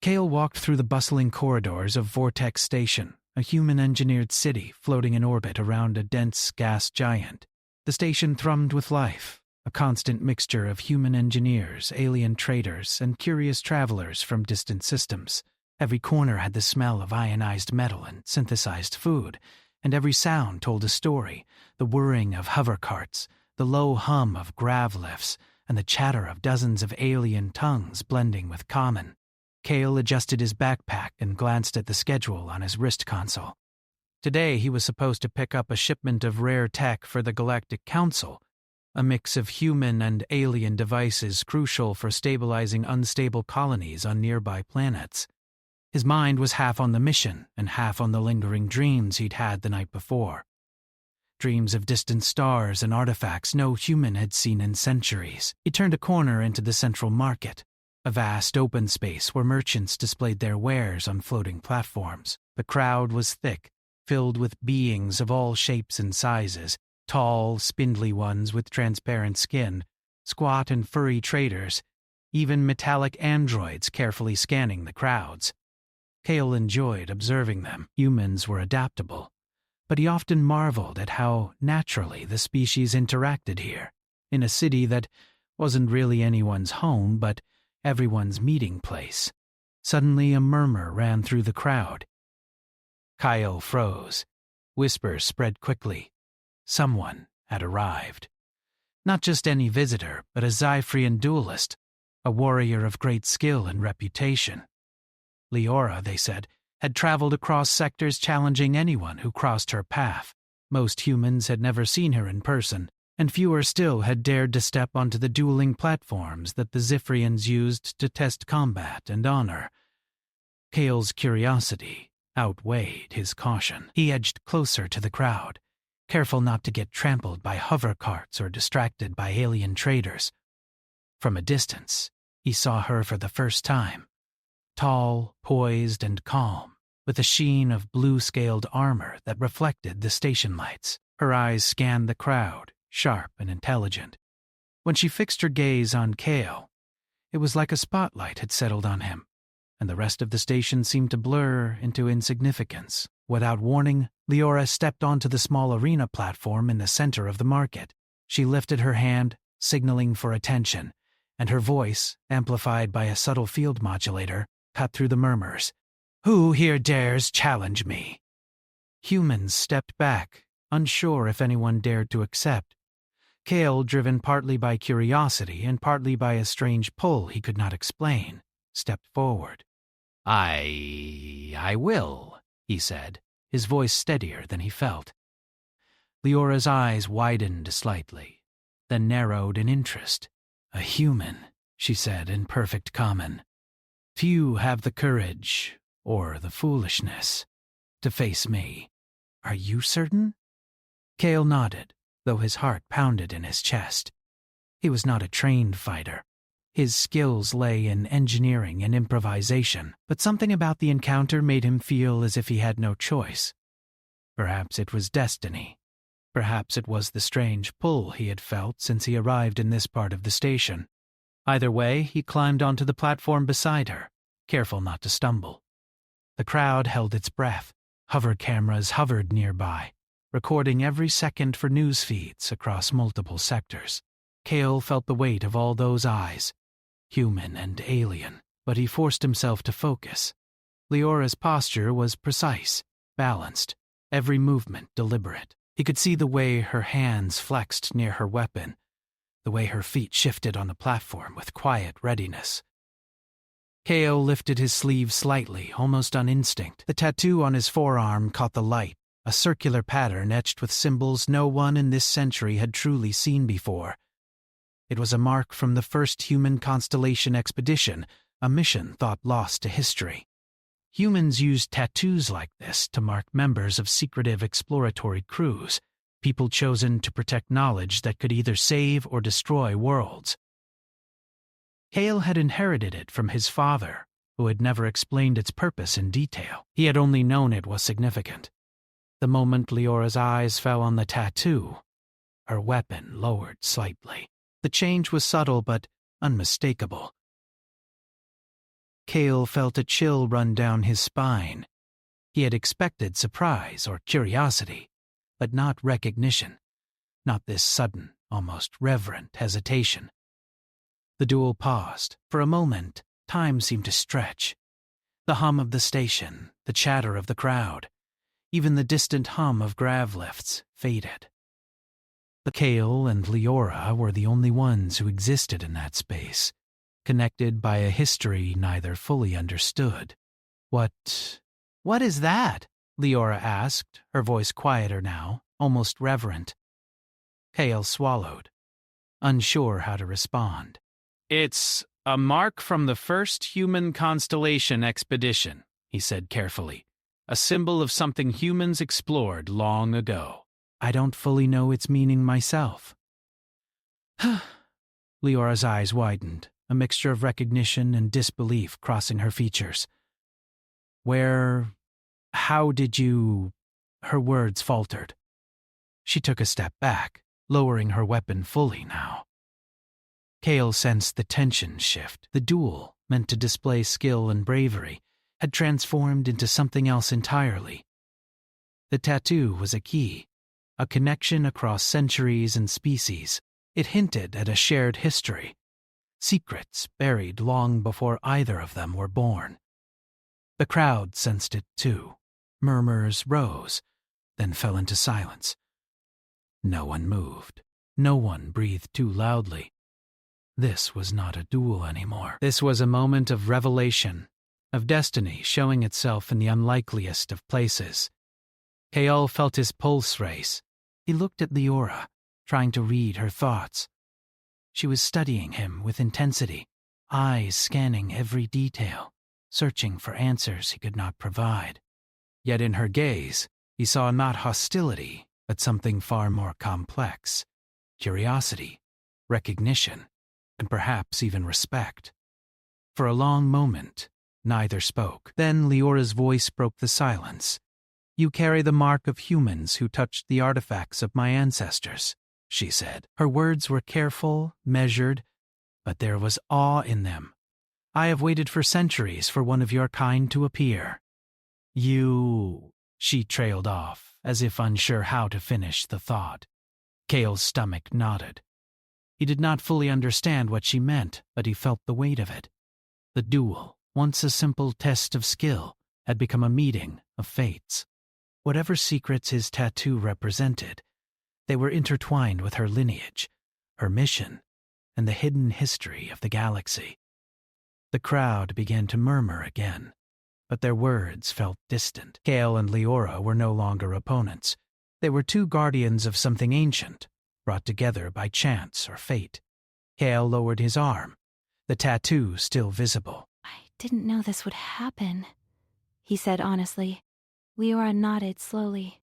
Kale walked through the bustling corridors of Vortex Station, a human-engineered city floating in orbit around a dense gas giant. The station thrummed with life, a constant mixture of human engineers, alien traders, and curious travelers from distant systems. Every corner had the smell of ionized metal and synthesized food, and every sound told a story: the whirring of hover carts, the low hum of grav lifts, and the chatter of dozens of alien tongues blending with common. Kale adjusted his backpack and glanced at the schedule on his wrist console. Today he was supposed to pick up a shipment of rare tech for the Galactic Council, a mix of human and alien devices crucial for stabilizing unstable colonies on nearby planets. His mind was half on the mission and half on the lingering dreams he'd had the night before. Dreams of distant stars and artifacts no human had seen in centuries. He turned a corner into the central market, a vast open space where merchants displayed their wares on floating platforms. The crowd was thick, filled with beings of all shapes and sizes, tall, spindly ones with transparent skin, squat and furry traders, even metallic androids carefully scanning the crowds. Kale enjoyed observing them. Humans were adaptable, but he often marveled at how naturally the species interacted here, in a city that wasn't really anyone's home but everyone's meeting place. Suddenly a murmur ran through the crowd. Kyle froze. Whispers spread quickly. Someone had arrived. Not just any visitor, but a Zyphrian duelist, a warrior of great skill and reputation. Leora, they said, had traveled across sectors challenging anyone who crossed her path. Most humans had never seen her in person, and fewer still had dared to step onto the dueling platforms that the Zyphrians used to test combat and honor. Kale's curiosity outweighed his caution. He edged closer to the crowd, careful not to get trampled by hover carts or distracted by alien traders. From a distance, he saw her for the first time. Tall, poised, and calm, with a sheen of blue-scaled armor that reflected the station lights. Her eyes scanned the crowd, sharp and intelligent. When she fixed her gaze on Kale, it was like a spotlight had settled on him, and the rest of the station seemed to blur into insignificance. Without warning, Leora stepped onto the small arena platform in the center of the market. She lifted her hand, signaling for attention, and her voice, amplified by a subtle field modulator, cut through the murmurs. "Who here dares challenge me?" Humans stepped back, unsure if anyone dared to accept. Kale, driven partly by curiosity and partly by a strange pull he could not explain, stepped forward. I will, he said, his voice steadier than he felt. Leora's eyes widened slightly, then narrowed in interest. "A human," she said in perfect common. "Few have the courage, or the foolishness, to face me. Are you certain?" Kale nodded, though his heart pounded in his chest. He was not a trained fighter. His skills lay in engineering and improvisation, but something about the encounter made him feel as if he had no choice. Perhaps it was destiny. Perhaps it was the strange pull he had felt since he arrived in this part of the station. Either way, he climbed onto the platform beside her, careful not to stumble. The crowd held its breath. Hover cameras hovered nearby, recording every second for news feeds across multiple sectors. Kale felt the weight of all those eyes, human and alien, but he forced himself to focus. Leora's posture was precise, balanced, every movement deliberate. He could see the way her hands flexed near her weapon, the way her feet shifted on the platform with quiet readiness. Kale lifted his sleeve slightly, almost on instinct. The tattoo on his forearm caught the light, a circular pattern etched with symbols no one in this century had truly seen before. It was a mark from the first human Constellation expedition, a mission thought lost to history. Humans used tattoos like this to mark members of secretive exploratory crews, people chosen to protect knowledge that could either save or destroy worlds. Kale had inherited it from his father, who had never explained its purpose in detail. He had only known it was significant. The moment Leora's eyes fell on the tattoo, her weapon lowered slightly. The change was subtle but unmistakable. Kale felt a chill run down his spine. He had expected surprise or curiosity, but not recognition. Not this sudden, almost reverent hesitation. The duel paused. For a moment, time seemed to stretch. The hum of the station, the chatter of the crowd, even the distant hum of grav lifts faded. Kale and Leora were the only ones who existed in that space, connected by a history neither fully understood. What is that? Leora asked, her voice quieter now, almost reverent. Kale swallowed, unsure how to respond. It's a mark from the first human constellation expedition, he said carefully. A symbol of something humans explored long ago. I don't fully know its meaning myself. Leora's eyes widened, a mixture of recognition and disbelief crossing her features. How did you... Her words faltered. She took a step back, lowering her weapon fully now. Kale sensed the tension shift. The duel, meant to display skill and bravery, had transformed into something else entirely. The tattoo was a key, a connection across centuries and species. It hinted at a shared history, secrets buried long before either of them were born. The crowd sensed it too. Murmurs rose, then fell into silence. No one moved. No one breathed too loudly. This was not a duel anymore. This was a moment of revelation, of destiny showing itself in the unlikeliest of places. Kale felt his pulse race. He looked at Leora, trying to read her thoughts. She was studying him with intensity, eyes scanning every detail, searching for answers he could not provide. Yet in her gaze, he saw not hostility, but something far more complex. Curiosity, recognition, and perhaps even respect. For a long moment, neither spoke. Then Leora's voice broke the silence. You carry the mark of humans who touched the artifacts of my ancestors, she said. Her words were careful, measured, but there was awe in them. I have waited for centuries for one of your kind to appear. She trailed off, as if unsure how to finish the thought. Kale's stomach nodded. He did not fully understand what she meant, but he felt the weight of it. The duel, once a simple test of skill, had become a meeting of fates. Whatever secrets his tattoo represented, they were intertwined with her lineage, her mission, and the hidden history of the galaxy. The crowd began to murmur again, but their words felt distant. Kale and Leora were no longer opponents. They were two guardians of something ancient, brought together by chance or fate. Kale lowered his arm, the tattoo still visible. I didn't know this would happen, he said honestly. Leora nodded slowly.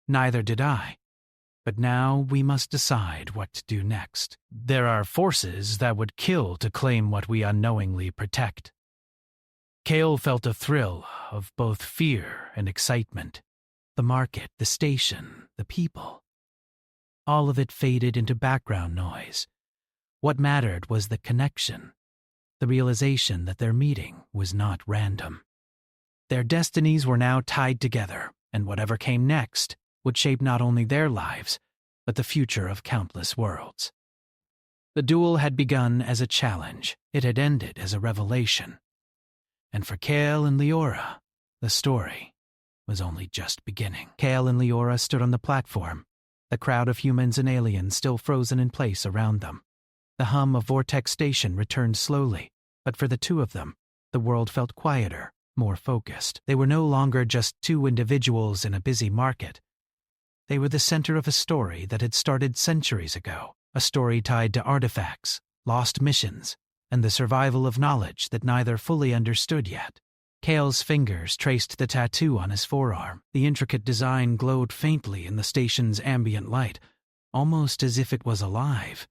Neither did I. But now we must decide what to do next. There are forces that would kill to claim what we unknowingly protect. Kale felt a thrill of both fear and excitement. The market, the station, the people. All of it faded into background noise. What mattered was the connection, the realization that their meeting was not random. Their destinies were now tied together, and whatever came next would shape not only their lives, but the future of countless worlds. The duel had begun as a challenge. It had ended as a revelation. And for Kale and Leora, the story was only just beginning. Kale and Leora stood on the platform, the crowd of humans and aliens still frozen in place around them. The hum of Vortex Station returned slowly, but for the two of them, the world felt quieter, more focused. They were no longer just two individuals in a busy market. They were the center of a story that had started centuries ago, a story tied to artifacts, lost missions, and the survival of knowledge that neither fully understood yet. Kale's fingers traced the tattoo on his forearm. The intricate design glowed faintly in the station's ambient light, almost as if it was alive.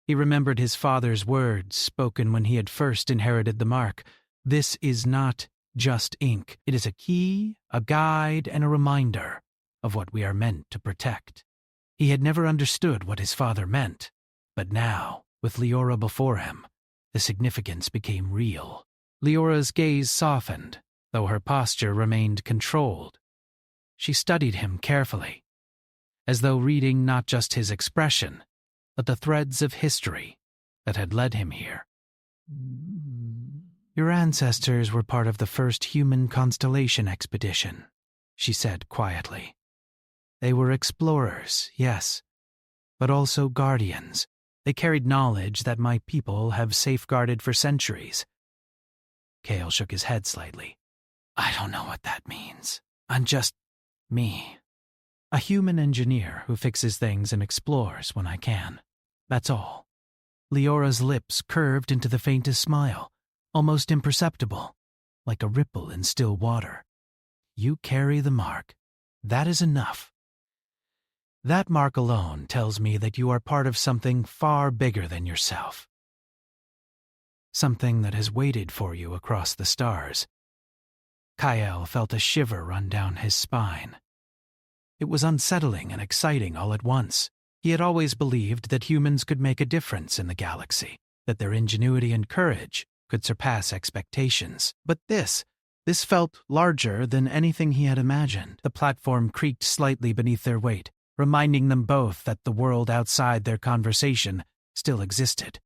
He remembered his father's words spoken when he had first inherited the mark. This is not just ink. It is a key, a guide, and a reminder of what we are meant to protect. He had never understood what his father meant, but now, with Leora before him, the significance became real. Leora's gaze softened, though her posture remained controlled. She studied him carefully, as though reading not just his expression, but the threads of history that had led him here. "Your ancestors were part of the first human constellation expedition," she said quietly. "They were explorers, yes, but also guardians. They carried knowledge that my people have safeguarded for centuries." Kale shook his head slightly. "I don't know what that means. I'm just me. A human engineer who fixes things and explores when I can. That's all." Leora's lips curved into the faintest smile, almost imperceptible, like a ripple in still water. "You carry the mark. That is enough. That mark alone tells me that you are part of something far bigger than yourself. Something that has waited for you across the stars." Kyle felt a shiver run down his spine. It was unsettling and exciting all at once. He had always believed that humans could make a difference in the galaxy, that their ingenuity and courage could surpass expectations. But this felt larger than anything he had imagined. The platform creaked slightly beneath their weight, reminding them both that the world outside their conversation still existed.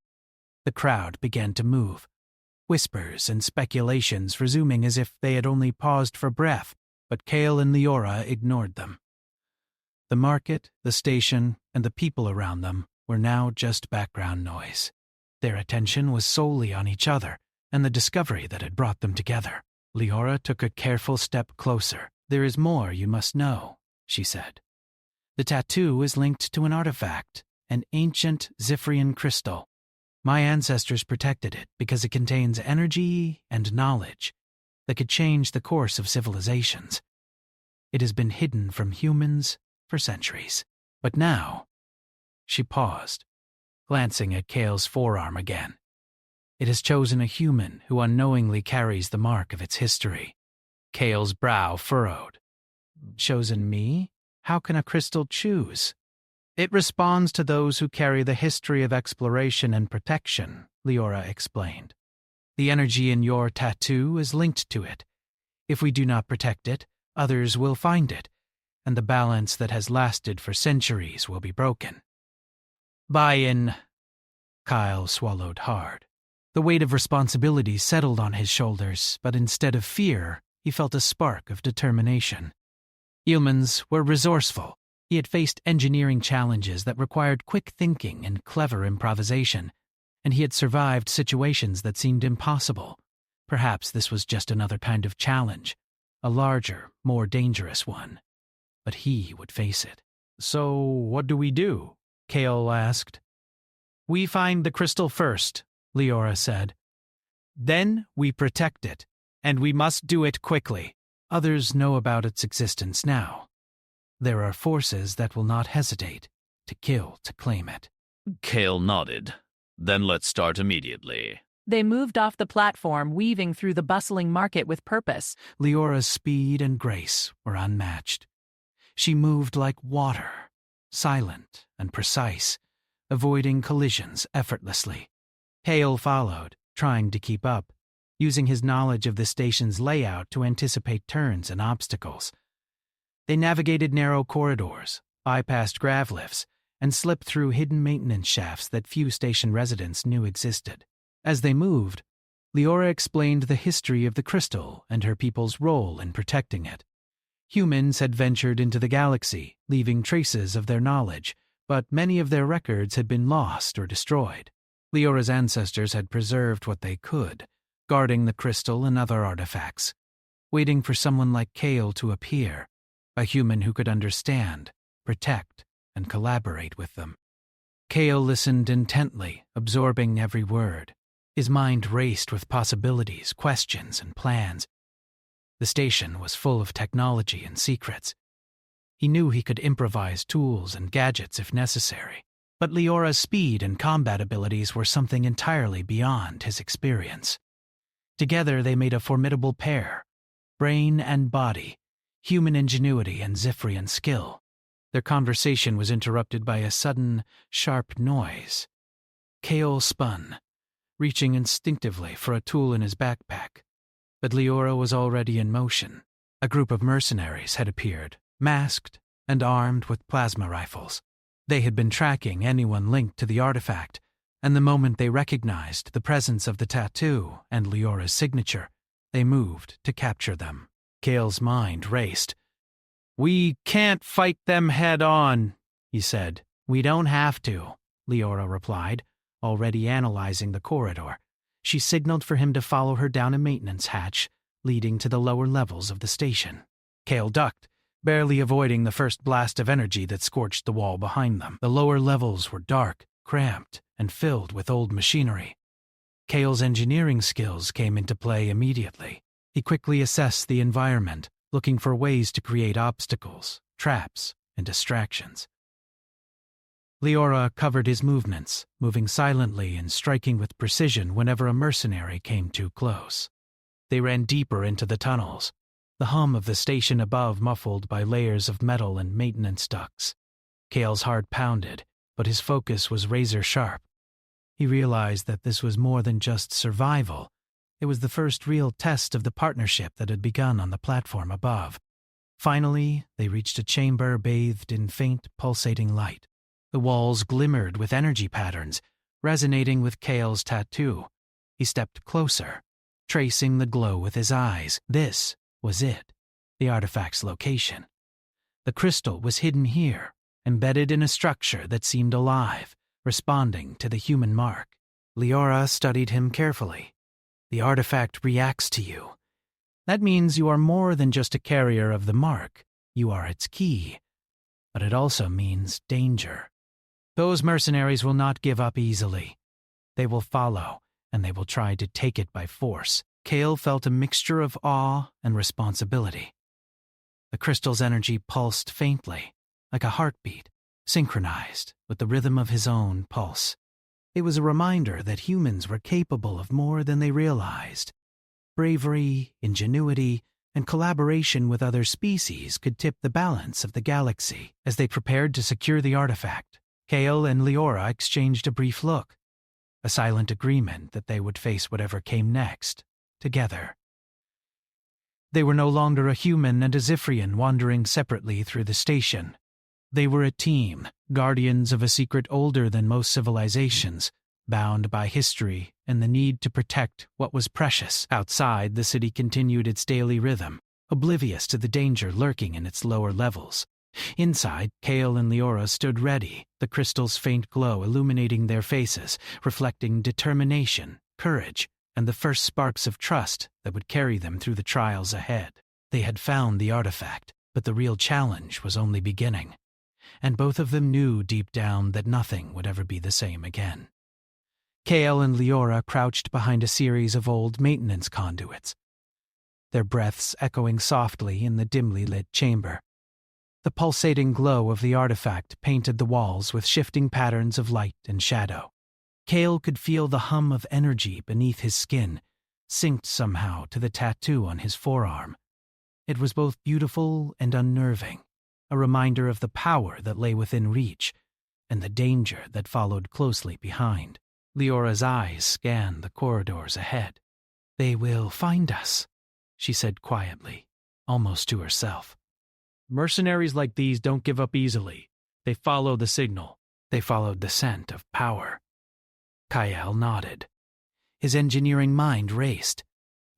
The crowd began to move, whispers and speculations resuming as if they had only paused for breath, but Kale and Leora ignored them. The market, the station, and the people around them were now just background noise. Their attention was solely on each other and the discovery that had brought them together. Leora took a careful step closer. "There is more you must know," she said. "The tattoo is linked to an artifact, an ancient Zifrian crystal. My ancestors protected it because it contains energy and knowledge that could change the course of civilizations. It has been hidden from humans for centuries. But now," she paused, glancing at Kale's forearm again, "it has chosen a human who unknowingly carries the mark of its history." Kale's brow furrowed. "Chosen me? How can a crystal choose?" "It responds to those who carry the history of exploration and protection," Leora explained. "The energy in your tattoo is linked to it. If we do not protect it, others will find it, and the balance that has lasted for centuries will be broken." "Buy-in." Kyle swallowed hard. The weight of responsibility settled on his shoulders, but instead of fear, he felt a spark of determination. Humans were resourceful. He had faced engineering challenges that required quick thinking and clever improvisation, and he had survived situations that seemed impossible. Perhaps this was just another kind of challenge, a larger, more dangerous one. But he would face it. "So what do we do?" Kale asked. "We find the crystal first," Leora said. "Then we protect it, and we must do it quickly. Others know about its existence now. There are forces that will not hesitate to kill to claim it." Kale nodded. "Then let's start immediately." They moved off the platform, weaving through the bustling market with purpose. Leora's speed and grace were unmatched. She moved like water, silent and precise, avoiding collisions effortlessly. Kale followed, trying to keep up, using his knowledge of the station's layout to anticipate turns and obstacles. They navigated narrow corridors, bypassed grav lifts, and slipped through hidden maintenance shafts that few station residents knew existed. As they moved, Leora explained the history of the crystal and her people's role in protecting it. Humans had ventured into the galaxy, leaving traces of their knowledge, but many of their records had been lost or destroyed. Leora's ancestors had preserved what they could, guarding the crystal and other artifacts, waiting for someone like Kale to appear, a human who could understand, protect, and collaborate with them. Kale listened intently, absorbing every word. His mind raced with possibilities, questions, and plans. The station was full of technology and secrets. He knew he could improvise tools and gadgets if necessary, but Leora's speed and combat abilities were something entirely beyond his experience. Together they made a formidable pair, brain and body, human ingenuity and Zifrian skill. Their conversation was interrupted by a sudden, sharp noise. Kale spun, reaching instinctively for a tool in his backpack. But Leora was already in motion. A group of mercenaries had appeared, masked and armed with plasma rifles. They had been tracking anyone linked to the artifact, and the moment they recognized the presence of the tattoo and Leora's signature, they moved to capture them. Kale's mind raced. "We can't fight them head-on," he said. "We don't have to," Leora replied, already analyzing the corridor. She signaled for him to follow her down a maintenance hatch leading to the lower levels of the station. Kale ducked, barely avoiding the first blast of energy that scorched the wall behind them. The lower levels were dark, cramped, and filled with old machinery. Kale's engineering skills came into play immediately. He quickly assessed the environment, looking for ways to create obstacles, traps, and distractions. Leora covered his movements, moving silently and striking with precision whenever a mercenary came too close. They ran deeper into the tunnels, the hum of the station above muffled by layers of metal and maintenance ducts. Kale's heart pounded, but his focus was razor-sharp. He realized that this was more than just survival. It was the first real test of the partnership that had begun on the platform above. Finally, they reached a chamber bathed in faint, pulsating light. The walls glimmered with energy patterns, resonating with Kale's tattoo. He stepped closer, tracing the glow with his eyes. This was it, the artifact's location. The crystal was hidden here, embedded in a structure that seemed alive, responding to the human mark. Leora studied him carefully. The artifact reacts to you. That means you are more than just a carrier of the mark. You are its key. But it also means danger. Those mercenaries will not give up easily. They will follow, and they will try to take it by force. Kale felt a mixture of awe and responsibility. The crystal's energy pulsed faintly, like a heartbeat, synchronized with the rhythm of his own pulse. It was a reminder that humans were capable of more than they realized. Bravery, ingenuity, and collaboration with other species could tip the balance of the galaxy. As they prepared to secure the artifact, Kale and Leora exchanged a brief look, a silent agreement that they would face whatever came next, together. They were no longer a human and a Zifrian wandering separately through the station. They were a team, guardians of a secret older than most civilizations, bound by history and the need to protect what was precious. Outside, the city continued its daily rhythm, oblivious to the danger lurking in its lower levels. Inside, Kale and Leora stood ready, the crystal's faint glow illuminating their faces, reflecting determination, courage, and the first sparks of trust that would carry them through the trials ahead. They had found the artifact, but the real challenge was only beginning, and both of them knew deep down that nothing would ever be the same again. Kale and Leora crouched behind a series of old maintenance conduits, their breaths echoing softly in the dimly lit chamber. The pulsating glow of the artifact painted the walls with shifting patterns of light and shadow. Kale could feel the hum of energy beneath his skin, synced somehow to the tattoo on his forearm. It was both beautiful and unnerving, a reminder of the power that lay within reach and the danger that followed closely behind. Leora's eyes scanned the corridors ahead. "They will find us," she said quietly, almost to herself. "Mercenaries like these don't give up easily. They follow the signal." They followed the scent of power. Kyle nodded. His engineering mind raced.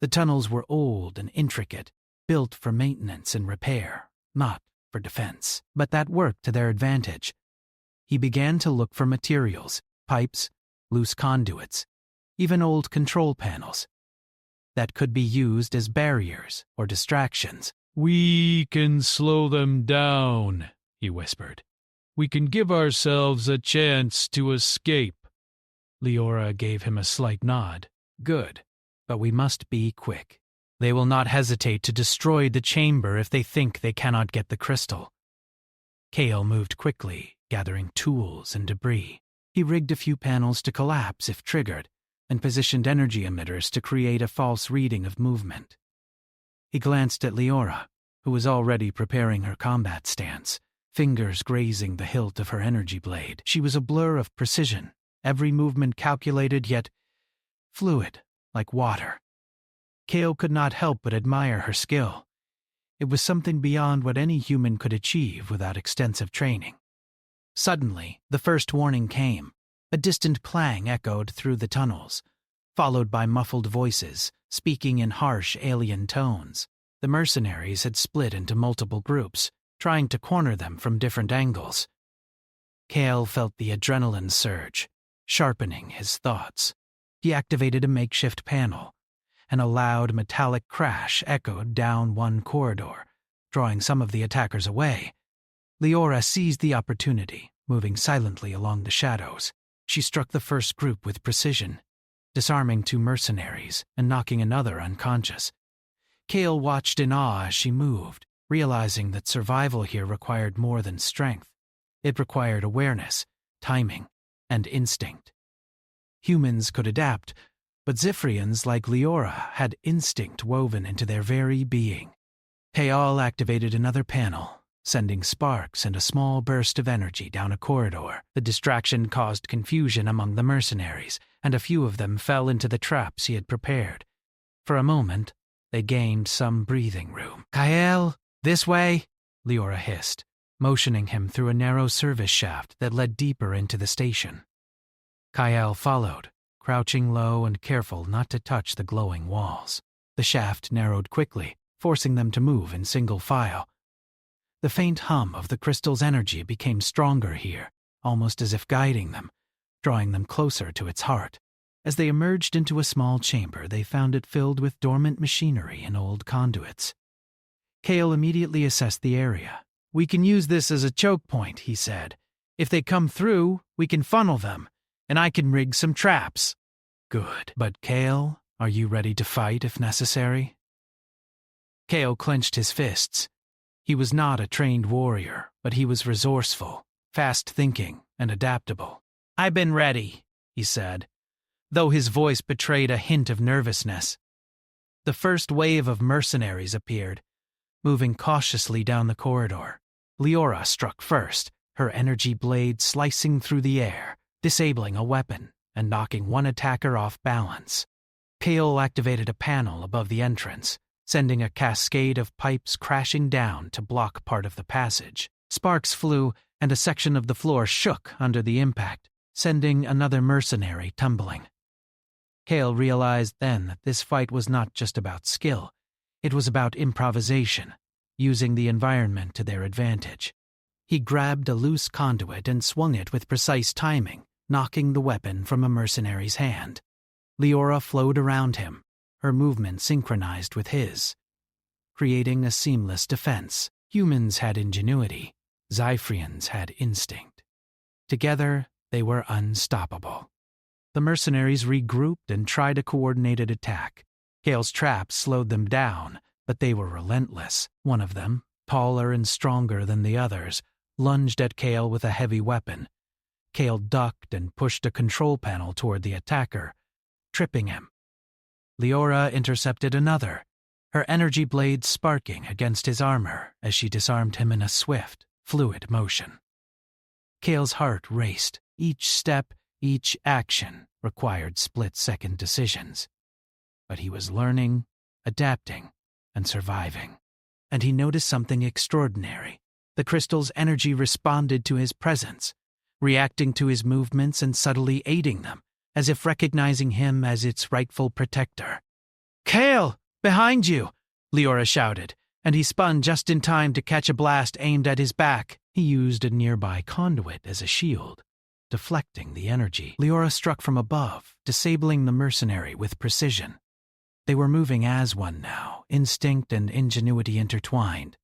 The tunnels were old and intricate, built for maintenance and repair, not for defense. But that worked to their advantage. He began to look for materials, pipes, loose conduits, even old control panels, that could be used as barriers or distractions. "We can slow them down," he whispered. "We can give ourselves a chance to escape." Leora gave him a slight nod. "Good, but we must be quick. They will not hesitate to destroy the chamber if they think they cannot get the crystal." Kale moved quickly, gathering tools and debris. He rigged a few panels to collapse if triggered, and positioned energy emitters to create a false reading of movement. He glanced at Leora, who was already preparing her combat stance, fingers grazing the hilt of her energy blade. She was a blur of precision, every movement calculated, yet fluid, like water. Kale could not help but admire her skill. It was something beyond what any human could achieve without extensive training. Suddenly, the first warning came. A distant clang echoed through the tunnels, followed by muffled voices, speaking in harsh alien tones. The mercenaries had split into multiple groups, trying to corner them from different angles. Kale felt the adrenaline surge, sharpening his thoughts. He activated a makeshift panel, and a loud metallic crash echoed down one corridor, drawing some of the attackers away. Leora seized the opportunity, moving silently along the shadows. She struck the first group with precision, disarming 2 mercenaries and knocking another unconscious. Kale watched in awe as she moved, realizing that survival here required more than strength. It required awareness, timing, and instinct. Humans could adapt, but Zifrians like Leora had instinct woven into their very being. Kale activated another panel, sending sparks and a small burst of energy down a corridor. The distraction caused confusion among the mercenaries, and a few of them fell into the traps he had prepared. For a moment, they gained some breathing room. "Kyle, this way," Leora hissed, motioning him through a narrow service shaft that led deeper into the station. Kyle followed, crouching low and careful not to touch the glowing walls. The shaft narrowed quickly, forcing them to move in single file. The faint hum of the crystal's energy became stronger here, almost as if guiding them, drawing them closer to its heart. As they emerged into a small chamber, they found it filled with dormant machinery and old conduits. Kale immediately assessed the area. "We can use this as a choke point," he said. "If they come through, we can funnel them, and I can rig some traps." "Good. But Kale, are you ready to fight if necessary?" Kale clenched his fists. He was not a trained warrior, but he was resourceful, fast-thinking, and adaptable. "I've been ready," he said, though his voice betrayed a hint of nervousness. The first wave of mercenaries appeared, moving cautiously down the corridor. Leora struck first, her energy blade slicing through the air, disabling a weapon and knocking one attacker off balance. Kale activated a panel above the entrance, sending a cascade of pipes crashing down to block part of the passage. Sparks flew, and a section of the floor shook under the impact, sending another mercenary tumbling. Kale realized then that this fight was not just about skill. It was about improvisation, using the environment to their advantage. He grabbed a loose conduit and swung it with precise timing, knocking the weapon from a mercenary's hand. Leora flowed around him, her movement synchronized with his, creating a seamless defense. Humans had ingenuity, Zyphrians had instinct. Together, they were unstoppable. The mercenaries regrouped and tried a coordinated attack. Kale's traps slowed them down, but they were relentless. One of them, taller and stronger than the others, lunged at Kale with a heavy weapon. Kale ducked and pushed a control panel toward the attacker, tripping him. Leora intercepted another, her energy blade sparking against his armor as she disarmed him in a swift, fluid motion. Kale's heart raced. Each step, each action required split-second decisions. But he was learning, adapting, and surviving. And he noticed something extraordinary. The crystal's energy responded to his presence, reacting to his movements and subtly aiding them, as if recognizing him as its rightful protector. "Kale, behind you!" Leora shouted, and he spun just in time to catch a blast aimed at his back. He used a nearby conduit as a shield, deflecting the energy. Leora struck from above, disabling the mercenary with precision. They were moving as one now, instinct and ingenuity intertwined.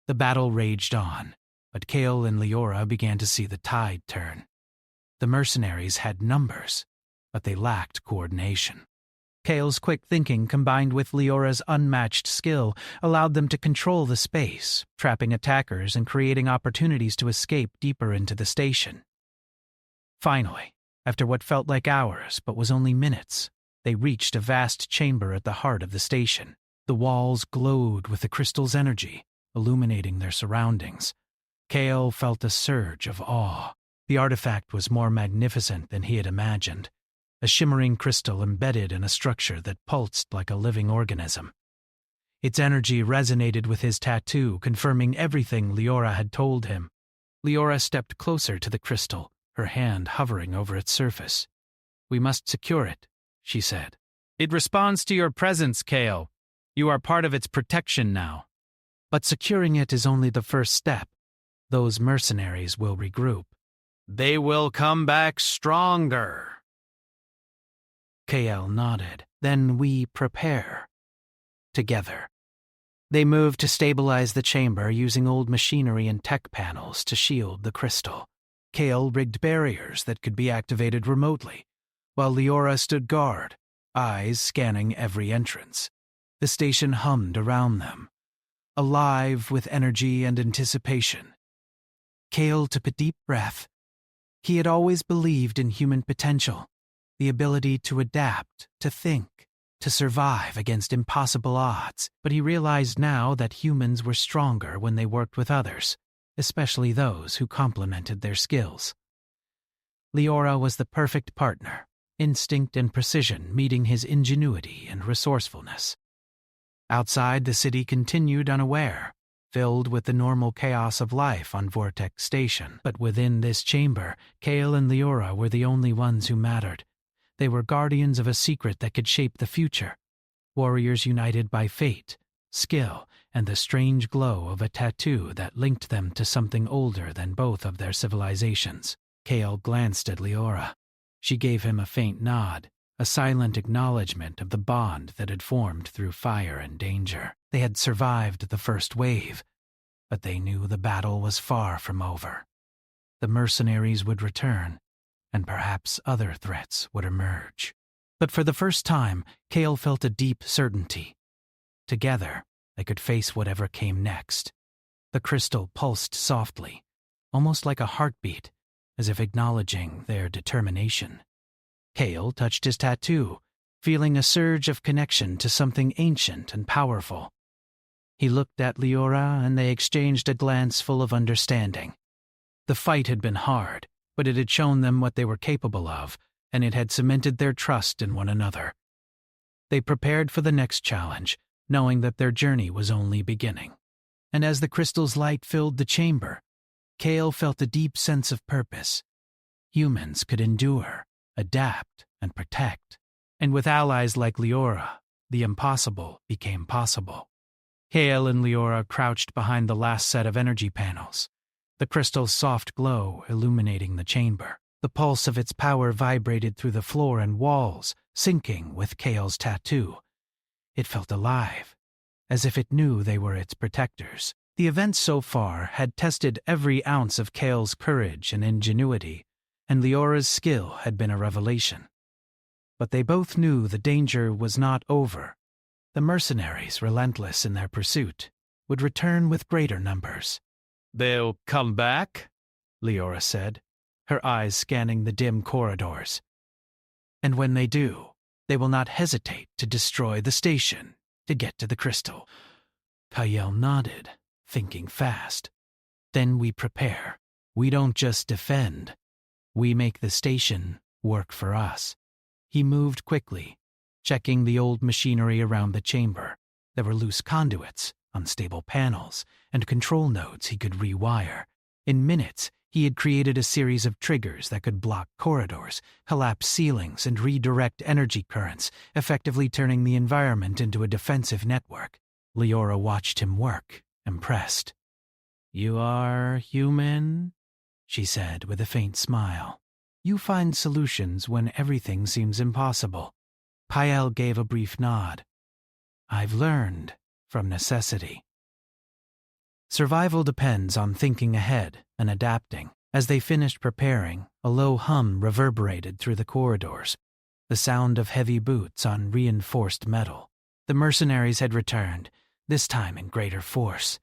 The battle raged on, but Kale and Leora began to see the tide turn. The mercenaries had numbers, but they lacked coordination. Kale's quick thinking combined with Leora's unmatched skill allowed them to control the space, trapping attackers and creating opportunities to escape deeper into the station. Finally, after what felt like hours but was only minutes, they reached a vast chamber at the heart of the station. The walls glowed with the crystal's energy, illuminating their surroundings. Kale felt a surge of awe. The artifact was more magnificent than he had imagined. a shimmering crystal embedded in a structure that pulsed like a living organism. Its energy resonated with his tattoo, confirming everything Leora had told him. Leora stepped closer to the crystal, her hand hovering over its surface. "We must secure it," she said. "It responds to your presence, Kale. You are part of its protection now. But securing it is only the first step. Those mercenaries will regroup. They will come back stronger." Kale nodded. "Then we prepare. Together." They moved to stabilize the chamber using old machinery and tech panels to shield the crystal. Kale rigged barriers that could be activated remotely, while Leora stood guard, eyes scanning every entrance. The station hummed around them, alive with energy and anticipation. Kale took a deep breath. He had always believed in human potential, the ability to adapt, to think, to survive against impossible odds, but he realized now that humans were stronger when they worked with others, especially those who complemented their skills. Leora was the perfect partner, instinct and precision meeting his ingenuity and resourcefulness. Outside, the city continued unaware, filled with the normal chaos of life on Vortex Station. But within this chamber, Kale and Leora were the only ones who mattered. They were guardians of a secret that could shape the future, warriors united by fate, skill, and the strange glow of a tattoo that linked them to something older than both of their civilizations. Kale glanced at Leora. She gave him a faint nod, a silent acknowledgement of the bond that had formed through fire and danger. They had survived the first wave, but they knew the battle was far from over. The mercenaries would return, and perhaps other threats would emerge. But for the first time, Kale felt a deep certainty. Together, they could face whatever came next. The crystal pulsed softly, almost like a heartbeat, as if acknowledging their determination. Kale touched his tattoo, feeling a surge of connection to something ancient and powerful. He looked at Leora, and they exchanged a glance full of understanding. The fight had been hard, but it had shown them what they were capable of, and it had cemented their trust in one another. They prepared for the next challenge, knowing that their journey was only beginning. And as the crystal's light filled the chamber, Kale felt a deep sense of purpose. Humans could endure, adapt, and protect. And with allies like Leora, the impossible became possible. Kale and Leora crouched behind the last set of energy panels, the crystal's soft glow illuminating the chamber. The pulse of its power vibrated through the floor and walls, syncing with Kale's tattoo. It felt alive, as if it knew they were its protectors. The events so far had tested every ounce of Kale's courage and ingenuity, and Leora's skill had been a revelation. But they both knew the danger was not over. The mercenaries, relentless in their pursuit, would return with greater numbers. "They'll come back?" Leora said, her eyes scanning the dim corridors. "And when they do, they will not hesitate to destroy the station to get to the crystal." Kyle nodded, thinking fast. "Then we prepare. We don't just defend. We make the station work for us." He moved quickly, checking the old machinery around the chamber. There were loose conduits, unstable panels, and control nodes he could rewire. In minutes, he had created a series of triggers that could block corridors, collapse ceilings, and redirect energy currents, effectively turning the environment into a defensive network. Leora watched him work, impressed. "You are human?" she said with a faint smile. "You find solutions when everything seems impossible." Kyle gave a brief nod. "I've learned from necessity." Survival depends on thinking ahead and adapting. As they finished preparing, a low hum reverberated through the corridors, the sound of heavy boots on reinforced metal. The mercenaries had returned, this time in greater force.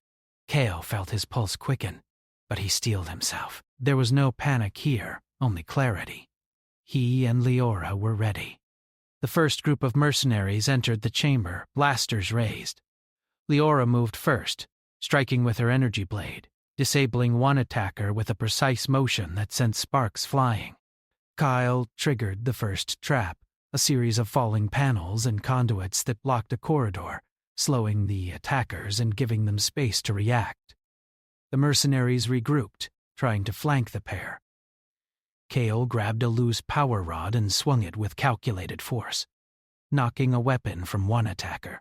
Kale felt his pulse quicken, but he steeled himself. There was no panic here, only clarity. He and Leora were ready. The first group of mercenaries entered the chamber, blasters raised. Leora moved first, striking with her energy blade, disabling one attacker with a precise motion that sent sparks flying. Kyle triggered the first trap, a series of falling panels and conduits that blocked a corridor, slowing the attackers and giving them space to react. The mercenaries regrouped, trying to flank the pair. Kale grabbed a loose power rod and swung it with calculated force, knocking a weapon from one attacker.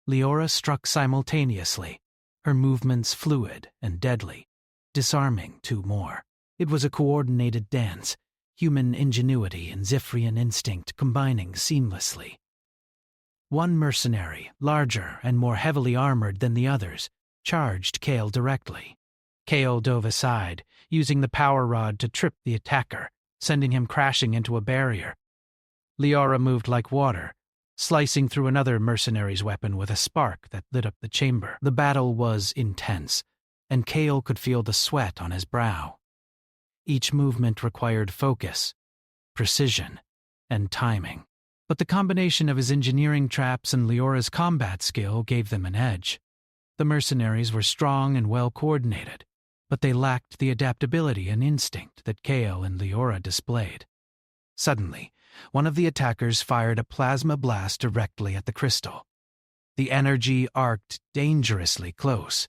Leora struck simultaneously, her movements fluid and deadly, disarming two more. It was a coordinated dance, human ingenuity and Zifrian instinct combining seamlessly. One mercenary, larger and more heavily armored than the others, charged Kale directly. Kale dove aside, using the power rod to trip the attacker, sending him crashing into a barrier. Leora moved like water, slicing through another mercenary's weapon with a spark that lit up the chamber. The battle was intense, and Kale could feel the sweat on his brow. Each movement required focus, precision, and timing. But the combination of his engineering traps and Leora's combat skill gave them an edge. The mercenaries were strong and well-coordinated, but they lacked the adaptability and instinct that Kale and Leora displayed. Suddenly, one of the attackers fired a plasma blast directly at the crystal. The energy arced dangerously close,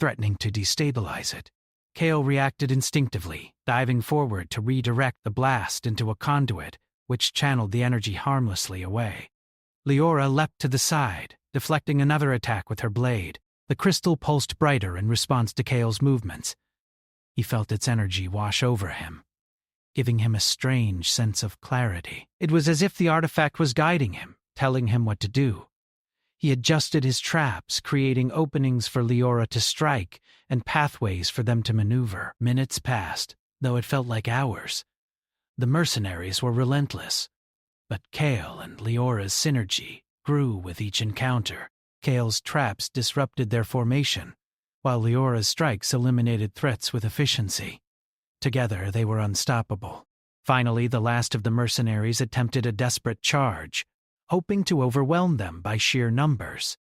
threatening to destabilize it. Kale reacted instinctively, diving forward to redirect the blast into a conduit, which channeled the energy harmlessly away. Leora leapt to the side, deflecting another attack with her blade. The crystal pulsed brighter in response to Kale's movements. He felt its energy wash over him, giving him a strange sense of clarity. It was as if the artifact was guiding him, telling him what to do. He adjusted his traps, creating openings for Leora to strike and pathways for them to maneuver. Minutes passed, though it felt like hours. The mercenaries were relentless, but Kale and Leora's synergy grew with each encounter. Kale's traps disrupted their formation, while Leora's strikes eliminated threats with efficiency. Together, they were unstoppable. Finally, the last of the mercenaries attempted a desperate charge, hoping to overwhelm them by sheer numbers.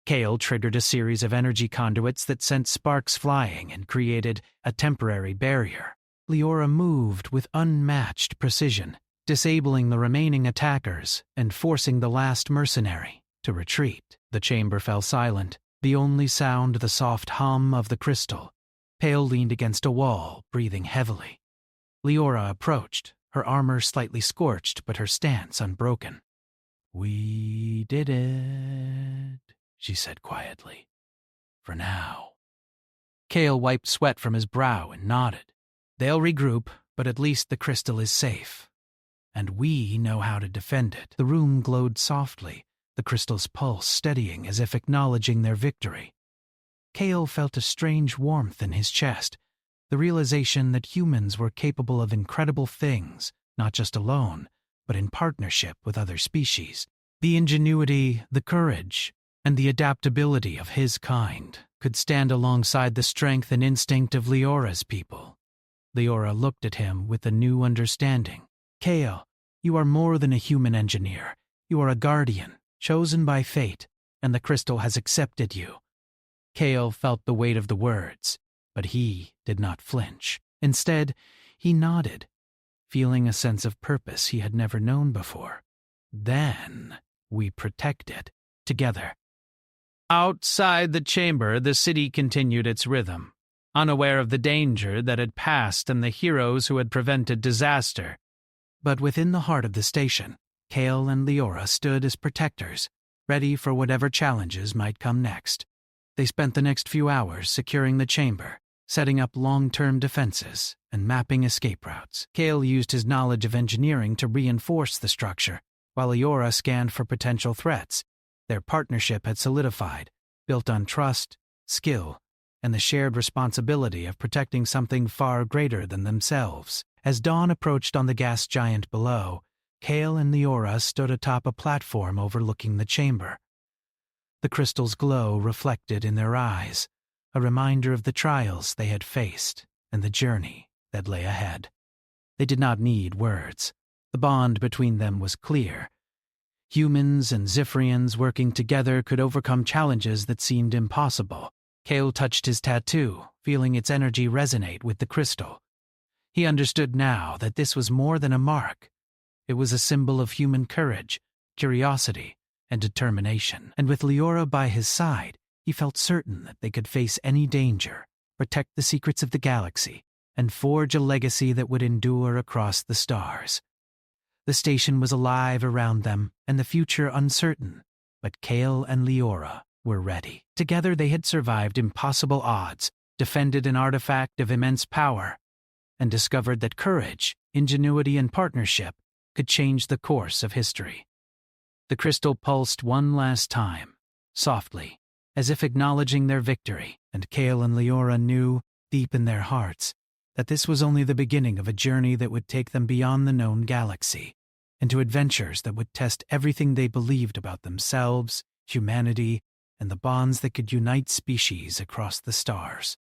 Kale triggered a series of energy conduits that sent sparks flying and created a temporary barrier. Leora moved with unmatched precision, disabling the remaining attackers and forcing the last mercenary to retreat. The chamber fell silent, the only sound the soft hum of the crystal. Kale leaned against a wall, breathing heavily. Leora approached, her armor slightly scorched but her stance unbroken. "We did it," she said quietly. "For now." Kale wiped sweat from his brow and nodded. "They'll regroup, but at least the crystal is safe. And we know how to defend it." The room glowed softly, the crystal's pulse steadying as if acknowledging their victory. Kale felt a strange warmth in his chest, the realization that humans were capable of incredible things, not just alone, but in partnership with other species. The ingenuity, the courage, and the adaptability of his kind could stand alongside the strength and instinct of Leora's people. Leora looked at him with a new understanding. "Kale, you are more than a human engineer. You are a guardian, chosen by fate, and the crystal has accepted you." Kale felt the weight of the words, but he did not flinch. Instead, he nodded, feeling a sense of purpose he had never known before. "Then we protect it, together." Outside the chamber, the city continued its rhythm, unaware of the danger that had passed and the heroes who had prevented disaster. But within the heart of the station, Kale and Leora stood as protectors, ready for whatever challenges might come next. They spent the next few hours securing the chamber, setting up long-term defenses, and mapping escape routes. Kale used his knowledge of engineering to reinforce the structure, while Leora scanned for potential threats. Their partnership had solidified, built on trust, skill, and the shared responsibility of protecting something far greater than themselves. As dawn approached on the gas giant below, Kale and Leora stood atop a platform overlooking the chamber. The crystal's glow reflected in their eyes, a reminder of the trials they had faced and the journey that lay ahead. They did not need words. The bond between them was clear. Humans and Zifrians working together could overcome challenges that seemed impossible. Kale touched his tattoo, feeling its energy resonate with the crystal. He understood now that this was more than a mark. It was a symbol of human courage, curiosity, and determination. And with Leora by his side, he felt certain that they could face any danger, protect the secrets of the galaxy, and forge a legacy that would endure across the stars. The station was alive around them, and the future uncertain, but Kale and Leora were ready. Together they had survived impossible odds, defended an artifact of immense power, and discovered that courage, ingenuity, and partnership could change the course of history. The crystal pulsed one last time, softly, as if acknowledging their victory, and Kale and Leora knew, deep in their hearts, that this was only the beginning of a journey that would take them beyond the known galaxy, into adventures that would test everything they believed about themselves, humanity, and the bonds that could unite species across the stars.